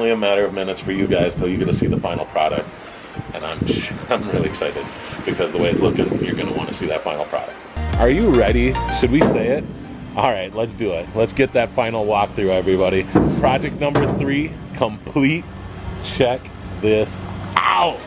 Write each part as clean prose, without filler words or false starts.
only a matter of minutes for you guys till you get to see the final product. And I'm really excited because the way it's looking, you're going to want to see that final product. Are you ready? Should we say it? All right, let's do it. Let's get that final walkthrough, everybody. Project number 3, complete. Check this out.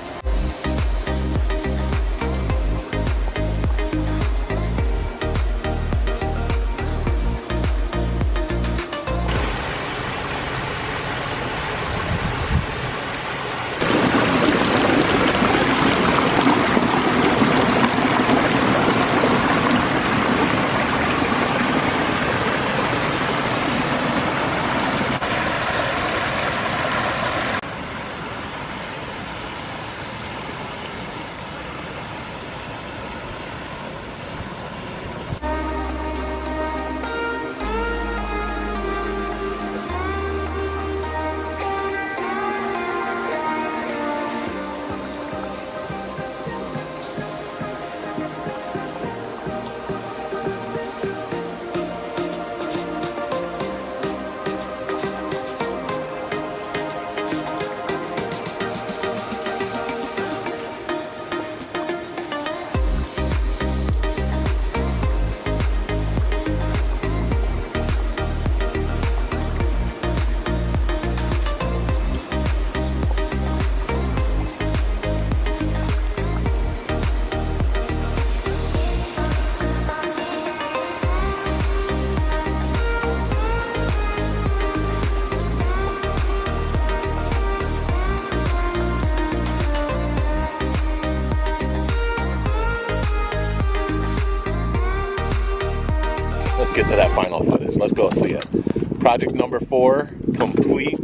Let's get to that final footage. Let's go see it. Project number 4, complete.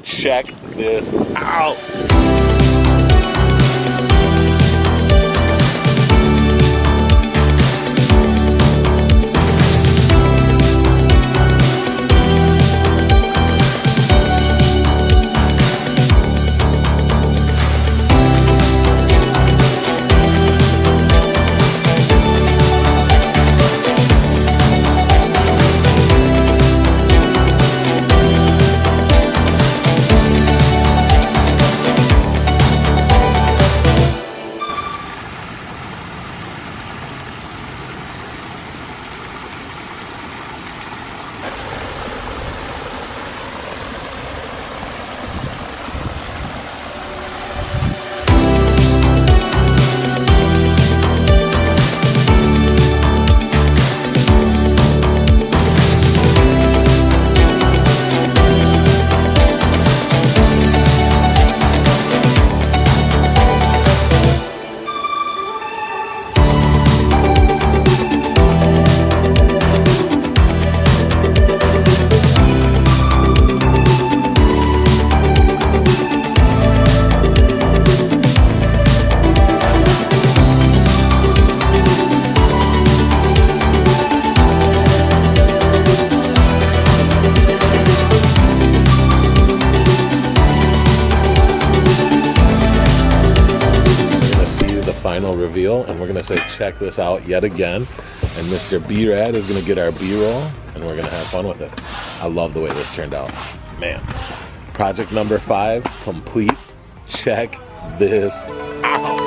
Check this out. Final reveal, and we're gonna say check this out yet again, and Mr. B-Rad is gonna get our B-roll and we're gonna have fun with it. I love the way this turned out, man. Project number 5 complete. Check this out.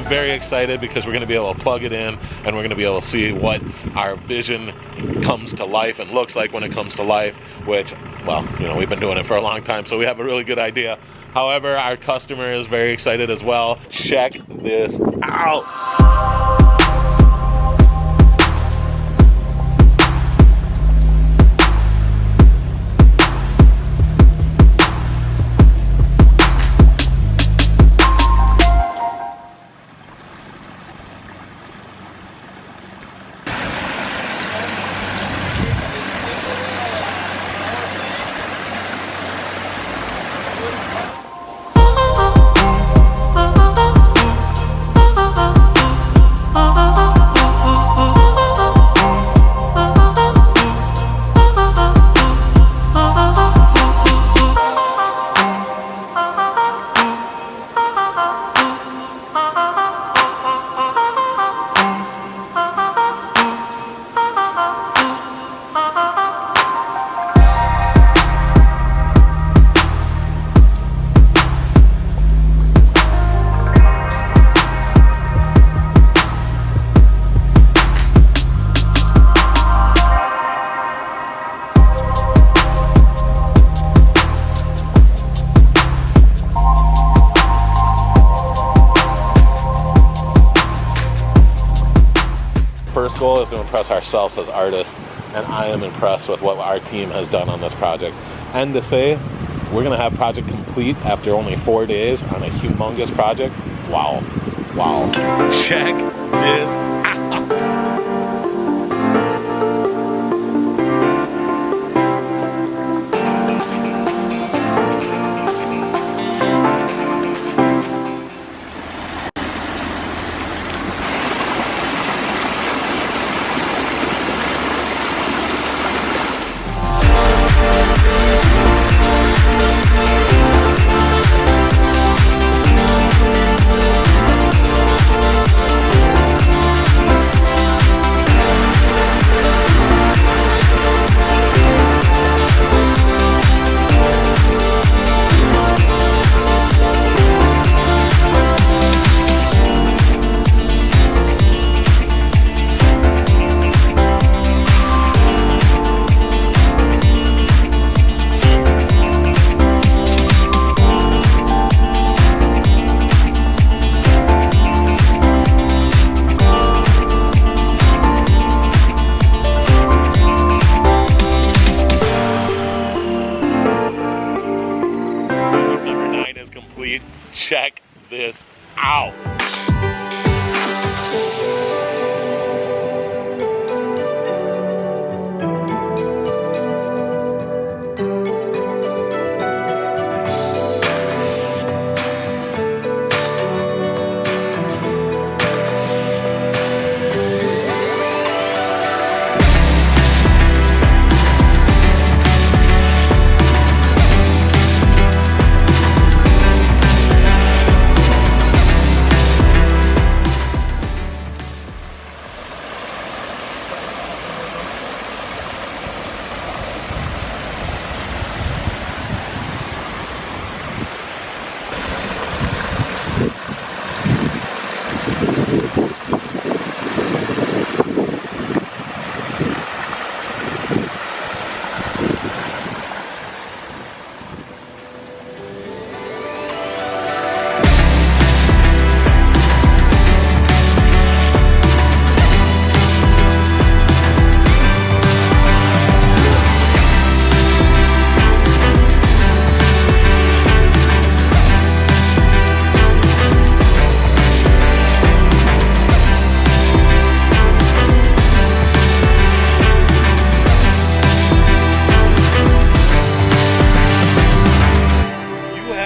Very excited because we're going to be able to plug it in and we're going to be able to see what our vision comes to life and looks like when it comes to life, which, well, you know, we've been doing it for a long time, so we have a really good idea. However, our customer is very excited as well. Check this out. First goal is to impress ourselves as artists, and I am impressed with what our team has done on this project. And to say we're gonna have project complete after only 4 days on a humongous project, wow, wow. Check this out. Check this out.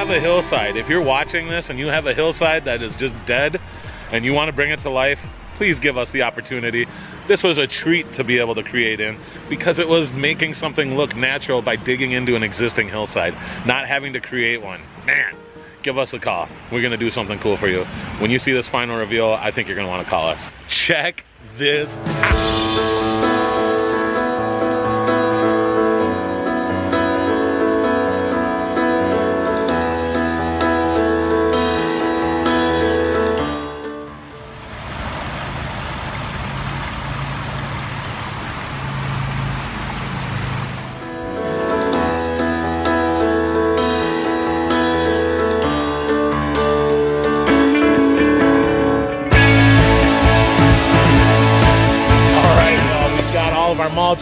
A hillside. If you're watching this and you have a hillside that is just dead and you want to bring it to life, please give us the opportunity. This was a treat to be able to create in, because it was making something look natural by digging into an existing hillside, not having to create one. Man, give us a call. We're gonna do something cool for you. When you see this final reveal, I think you're gonna want to call us. Check this out.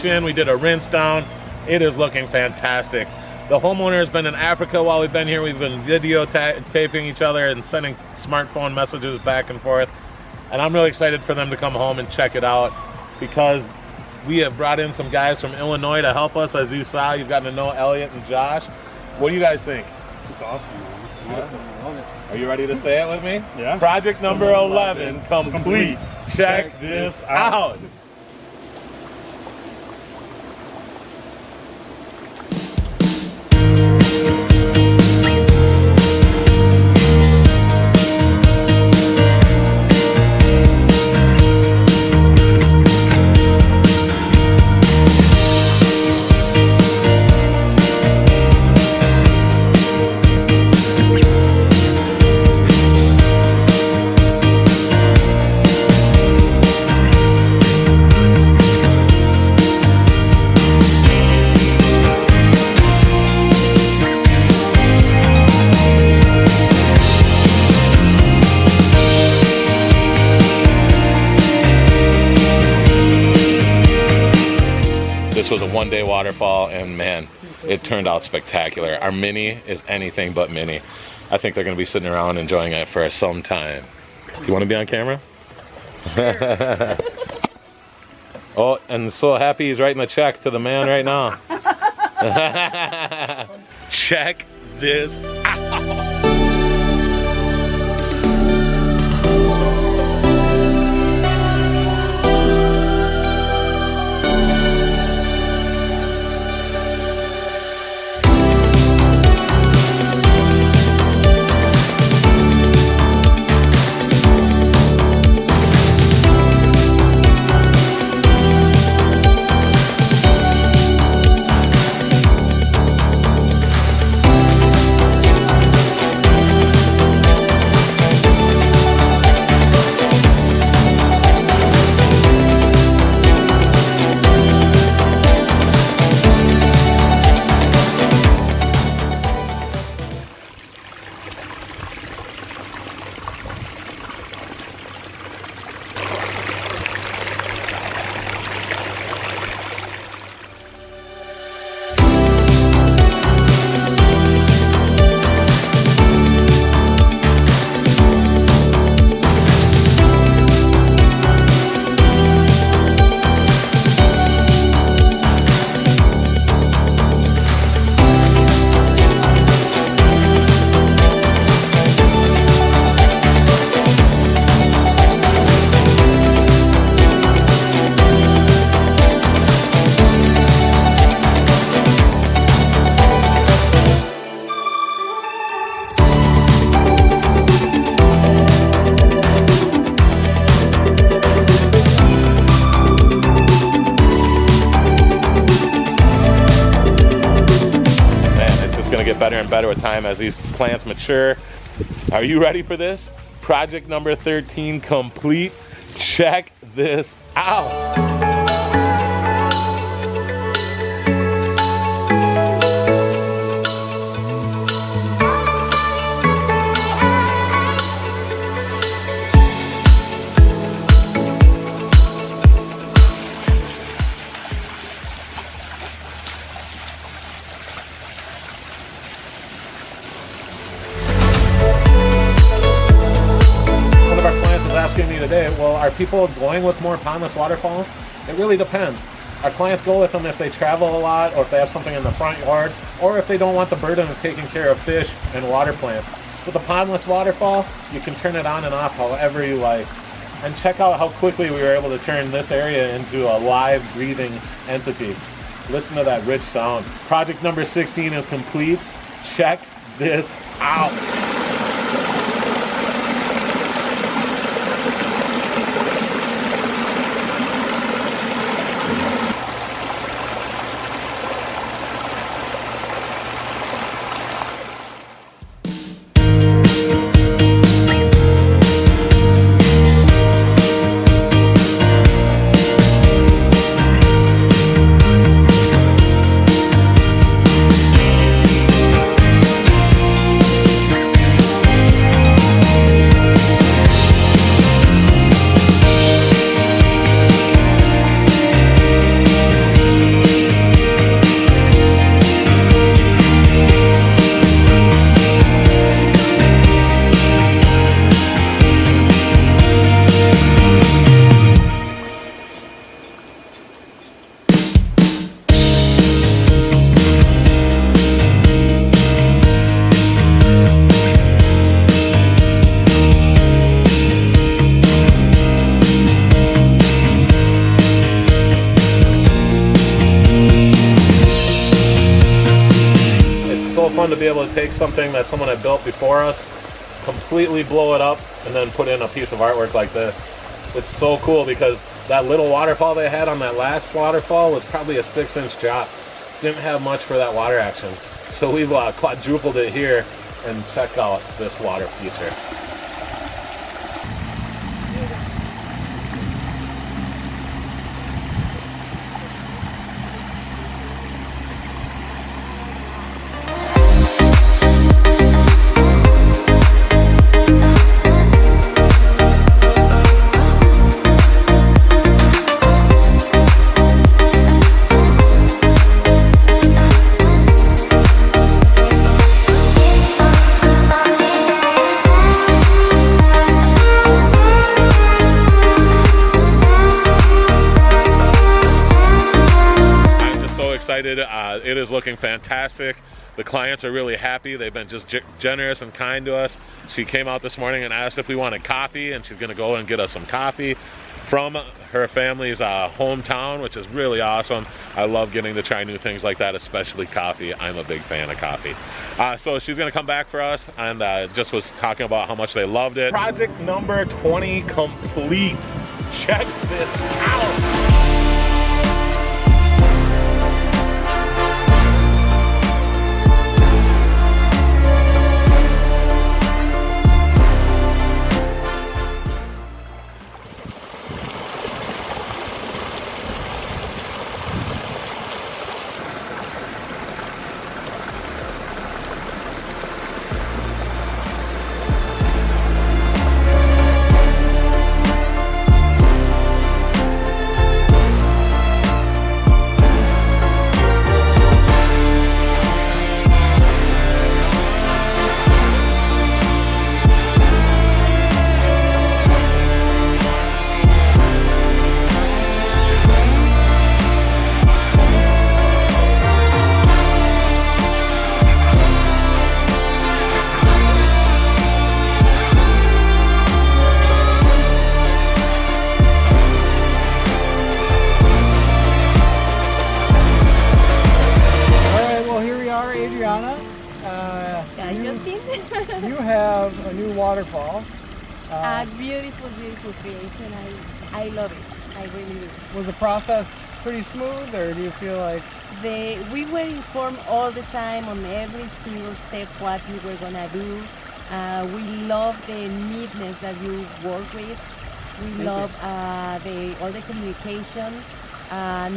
kitchen. We did a rinse down. It is looking fantastic. The homeowner has been in Africa while we've been here. We've been videotaping each other and sending smartphone messages back and forth. And I'm really excited for them to come home and check it out, because we have brought in some guys from Illinois to help us. As you saw, you've gotten to know Elliot and Josh. What do you guys think? It's awesome, man. Beautiful. I love it. Are you ready to say it with me? Yeah. Project number 11 complete. Check this out. This was a one-day waterfall, and man, it turned out spectacular. Our mini is anything but mini. I think they're gonna be sitting around enjoying it for some time. Do you wanna be on camera? Oh, and so happy he's writing a check to the man right now. Check this out. Get better and better with time as these plants mature. Are you ready for this? Project number 13 complete. Check this out. Asking me today, well, are people going with more pondless waterfalls? It really depends. Our clients go with them if they travel a lot, or if they have something in the front yard, or if they don't want the burden of taking care of fish and water plants. With a pondless waterfall, you can turn it on and off however you like. And check out how quickly we were able to turn this area into a live, breathing entity. Listen to that rich sound. Project number 16 is complete. Check this out. so fun to be able to take something that someone had built before us, completely blow it up, and then put in a piece of artwork like this. It's so cool because that little waterfall they had on that last waterfall was probably a 6-inch drop. Didn't have much for that water action. So we've quadrupled it here, and check out this water feature. Excited. It is looking fantastic. The clients are really happy. They've been just generous and kind to us. She came out this morning and asked if we wanted coffee, and she's gonna go and get us some coffee from her family's hometown, which is really awesome. I love getting to try new things like that, especially coffee. I'm a big fan of coffee. So she's gonna come back for us, and just was talking about how much they loved it. Project number 20 complete. Check this out. You have a new waterfall. A beautiful, beautiful creation. I love it. I really do. Was the process pretty smooth, or do you feel like... We were informed all the time on every single step what we were gonna do. We love the neatness that you work with. We love all the communication.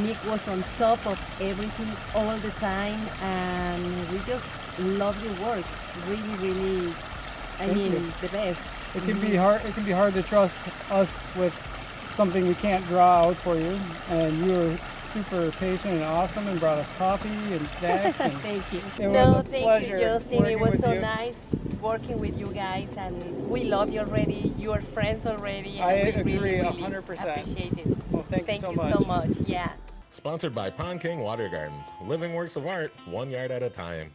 Nick was on top of everything all the time, and we just love your work. Really, really, I mean, the best. It can be hard. It can be hard to trust us with something we can't draw out for you, and you were super patient and awesome, and brought us coffee and snacks. And thank you. It was a thank pleasure you, Justin. It was so you. nice working with you guys, and we love you already. You are friends already. And I we agree, really, really 100%. appreciate it. Well, thank you you so much. Yeah. Sponsored by Pond King Water Gardens. Living works of art, 1 yard at a time.